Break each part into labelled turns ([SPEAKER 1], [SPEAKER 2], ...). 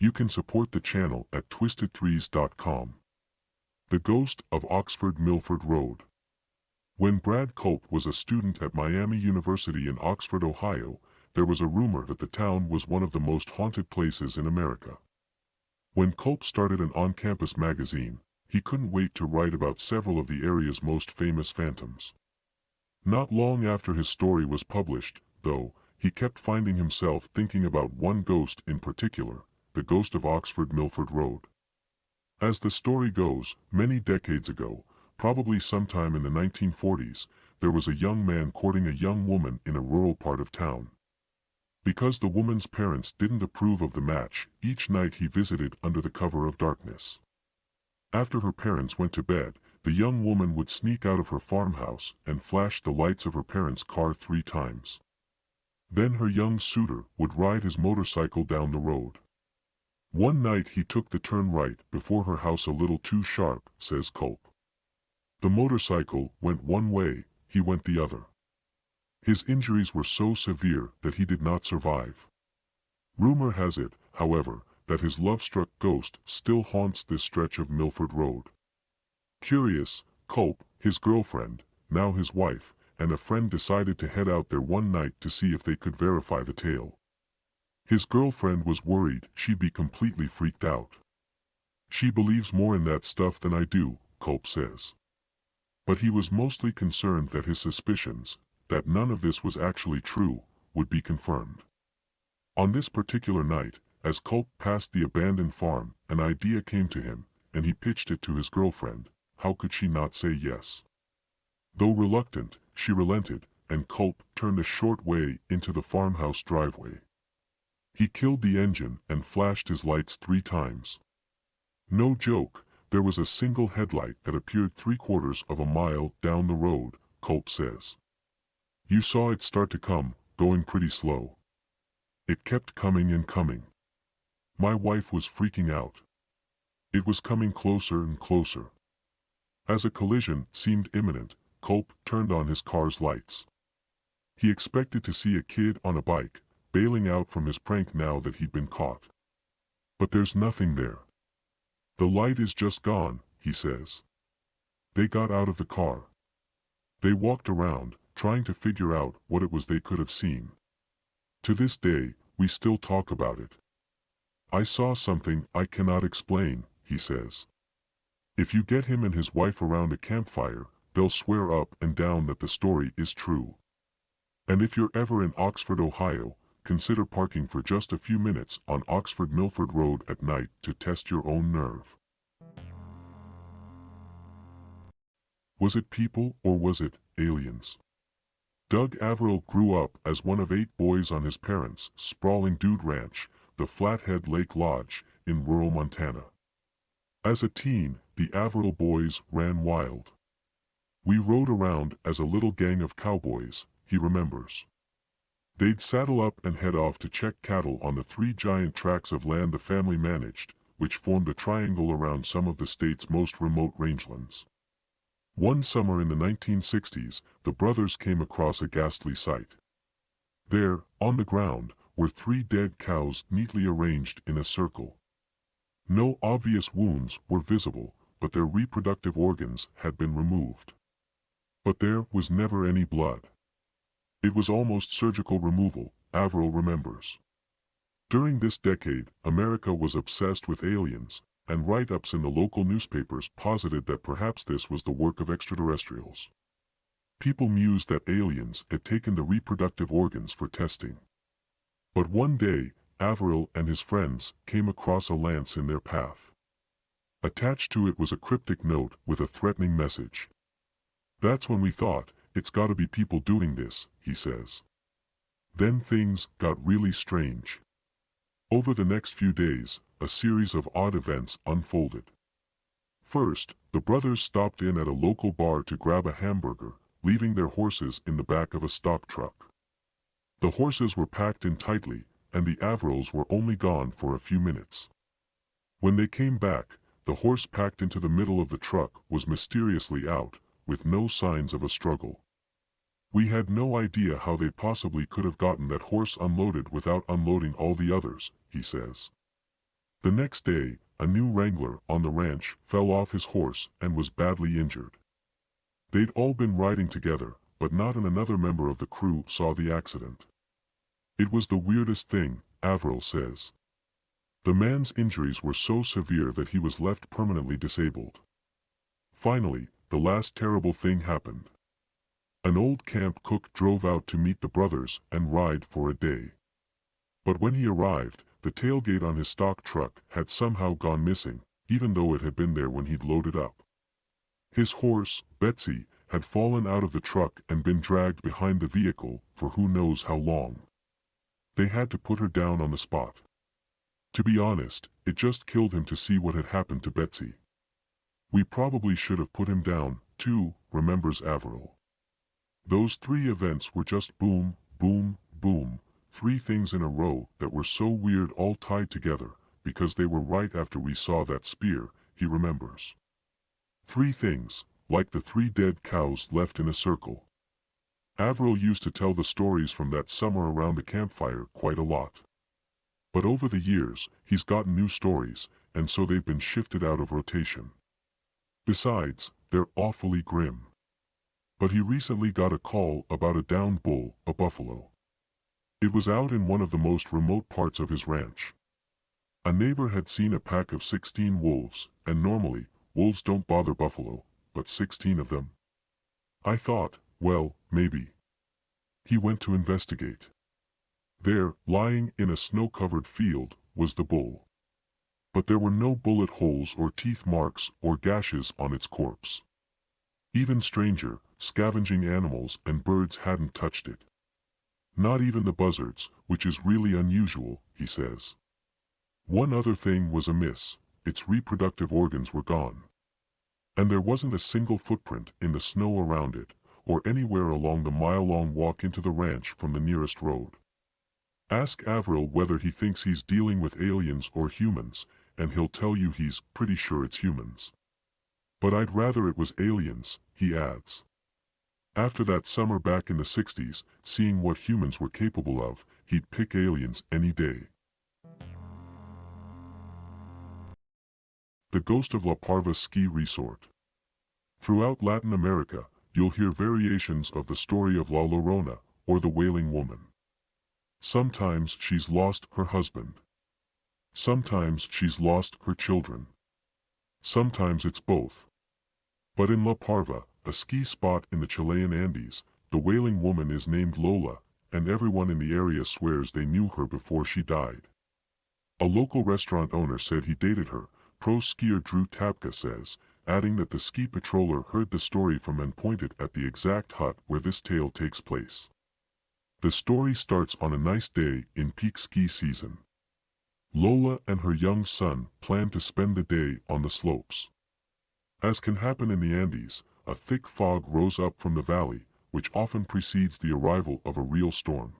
[SPEAKER 1] You can support the channel at twistedtrees.com. The Ghost of Oxford Milford Road. When Brad Culp was a student at Miami University in Oxford, Ohio, there was a rumor that the town was one of the most haunted places in America. When Culp started an on-campus magazine, he couldn't wait to write about several of the area's most famous phantoms. Not long after his story was published, though, he kept finding himself thinking about one ghost in particular, the ghost of Oxford Milford Road. As the story goes, many decades ago, probably sometime in the 1940s, there was a young man courting a young woman in a rural part of town. Because the woman's parents didn't approve of the match, each night he visited under the cover of darkness. After her parents went to bed, the young woman would sneak out of her farmhouse and flash the lights of her parents' car 3 times. Then her young suitor would ride his motorcycle down the road. One night he took the turn right before her house a little too sharp, says Culp. The motorcycle went one way, he went the other. His injuries were so severe that he did not survive. Rumor has it, however, that his love-struck ghost still haunts this stretch of Milford Road. Curious, Culp, his girlfriend, now his wife, and a friend decided to head out there one night to see if they could verify the tale. His girlfriend was worried she'd be completely freaked out. She believes more in that stuff than I do, Culp says. But he was mostly concerned that his suspicions, that none of this was actually true, would be confirmed. On this particular night, as Culp passed the abandoned farm, an idea came to him, and he pitched it to his girlfriend. How could she not say yes? Though reluctant, she relented, and Culp turned a short way into the farmhouse driveway. He killed the engine and flashed his lights 3 times. No joke, there was a single headlight that appeared 3/4 of a mile down the road, Culp says. You saw it start to come, going pretty slow. It kept coming and coming. My wife was freaking out. It was coming closer and closer. As a collision seemed imminent, Culp turned on his car's lights. He expected to see a kid on a bike, bailing out from his prank now that he'd been caught. But there's nothing there. The light is just gone, he says. They got out of the car. They walked around, trying to figure out what it was they could have seen. To this day, we still talk about it. I saw something I cannot explain, he says. If you get him and his wife around a campfire, they'll swear up and down that the story is true. And if you're ever in Oxford, Ohio, consider parking for just a few minutes on Oxford Milford Road at night to test your own nerve. Was it people or was it aliens? Doug Averill grew up as one of 8 boys on his parents' sprawling dude ranch, the Flathead Lake Lodge, in rural Montana. As a teen, the Averill boys ran wild. We rode around as a little gang of cowboys, he remembers. They'd saddle up and head off to check cattle on the 3 giant tracts of land the family managed, which formed a triangle around some of the state's most remote rangelands. One summer in the 1960s, the brothers came across a ghastly sight. There, on the ground, were 3 dead cows neatly arranged in a circle. No obvious wounds were visible, but their reproductive organs had been removed. But there was never any blood. It was almost surgical removal, Averill remembers. During this decade, America was obsessed with aliens, and write-ups in the local newspapers posited that perhaps this was the work of extraterrestrials. People mused that aliens had taken the reproductive organs for testing. But one day, Averill and his friends came across a lance in their path. Attached to it was a cryptic note with a threatening message. That's when we thought, it's gotta be people doing this, he says. Then things got really strange. Over the next few days, a series of odd events unfolded. First, the brothers stopped in at a local bar to grab a hamburger, leaving their horses in the back of a stock truck. The horses were packed in tightly, and the Averills were only gone for a few minutes. When they came back, the horse packed into the middle of the truck was mysteriously out, with no signs of a struggle. We had no idea how they possibly could have gotten that horse unloaded without unloading all the others, he says. The next day, a new wrangler on the ranch fell off his horse and was badly injured. They'd all been riding together, but not another member of the crew saw the accident. It was the weirdest thing, Avril says. The man's injuries were so severe that he was left permanently disabled. Finally, the last terrible thing happened. An old camp cook drove out to meet the brothers and ride for a day. But when he arrived, the tailgate on his stock truck had somehow gone missing, even though it had been there when he'd loaded up. His horse, Betsy, had fallen out of the truck and been dragged behind the vehicle for who knows how long. They had to put her down on the spot. To be honest, it just killed him to see what had happened to Betsy. We probably should have put him down, too, remembers Avril. Those three events were just boom, boom, boom, three things in a row that were so weird all tied together, because they were right after we saw that spear, he remembers. Three things, like the three dead cows left in a circle. Avril used to tell the stories from that summer around the campfire quite a lot. But over the years, he's gotten new stories, and so they've been shifted out of rotation. Besides, they're awfully grim. But he recently got a call about a downed bull, a buffalo. It was out in one of the most remote parts of his ranch. A neighbor had seen a pack of 16 wolves, and normally, wolves don't bother buffalo, but 16 of them. I thought, well, maybe. He went to investigate. There, lying in a snow-covered field, was the bull. But there were no bullet holes or teeth marks or gashes on its corpse. Even stranger, scavenging animals and birds hadn't touched it. Not even the buzzards, which is really unusual, he says. One other thing was amiss, its reproductive organs were gone. And there wasn't a single footprint in the snow around it, or anywhere along the mile-long walk into the ranch from the nearest road. Ask Avril whether he thinks he's dealing with aliens or humans, and he'll tell you he's pretty sure it's humans. But I'd rather it was aliens, he adds. After that summer back in the 60s, seeing what humans were capable of, he'd pick aliens any day. The Ghost of La Parva Ski Resort. Throughout Latin America, you'll hear variations of the story of La Llorona, or the Wailing Woman. Sometimes she's lost her husband. Sometimes she's lost her children. Sometimes it's both. But in La Parva, a ski spot in the Chilean Andes, the Wailing Woman is named Lola, and everyone in the area swears they knew her before she died. A local restaurant owner said he dated her, pro skier Drew Tapka says, adding that the ski patroller heard the story from and pointed at the exact hut where this tale takes place. The story starts on a nice day in peak ski season. Lola and her young son plan to spend the day on the slopes. As can happen in the Andes, a thick fog rose up from the valley, which often precedes the arrival of a real storm.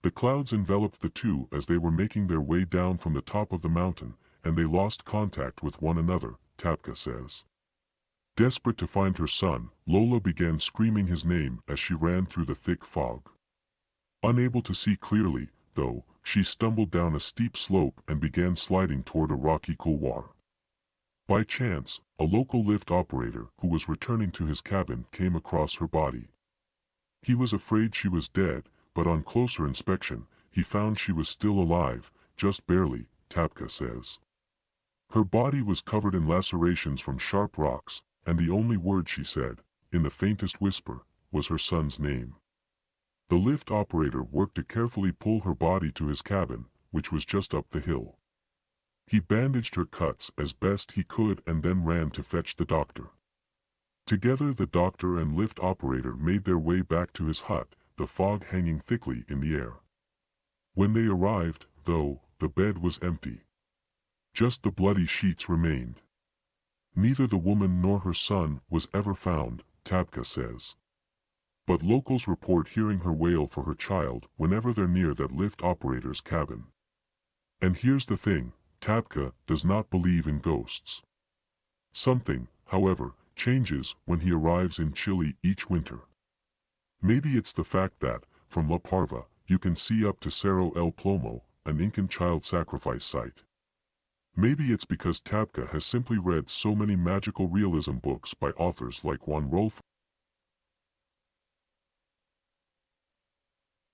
[SPEAKER 1] The clouds enveloped the two as they were making their way down from the top of the mountain, and they lost contact with one another, Tapka says. Desperate to find her son, Lola began screaming his name as she ran through the thick fog. Unable to see clearly, though, she stumbled down a steep slope and began sliding toward a rocky couloir. By chance, a local lift operator who was returning to his cabin came across her body. He was afraid she was dead, but on closer inspection, he found she was still alive, just barely, Tapka says. Her body was covered in lacerations from sharp rocks, and the only word she said, in the faintest whisper, was her son's name. The lift operator worked to carefully pull her body to his cabin, which was just up the hill. He bandaged her cuts as best he could and then ran to fetch the doctor. Together the doctor and lift operator made their way back to his hut, the fog hanging thickly in the air. When they arrived, though, the bed was empty. Just the bloody sheets remained. Neither the woman nor her son was ever found, Tapka says. But locals report hearing her wail for her child whenever they're near that lift operator's cabin. And here's the thing, Tapka does not believe in ghosts. Something, however, changes when he arrives in Chile each winter. Maybe it's the fact that, from La Parva, you can see up to Cerro El Plomo, an Incan child sacrifice site. Maybe it's because Tabka has simply read so many magical realism books by authors like Juan Rolfe,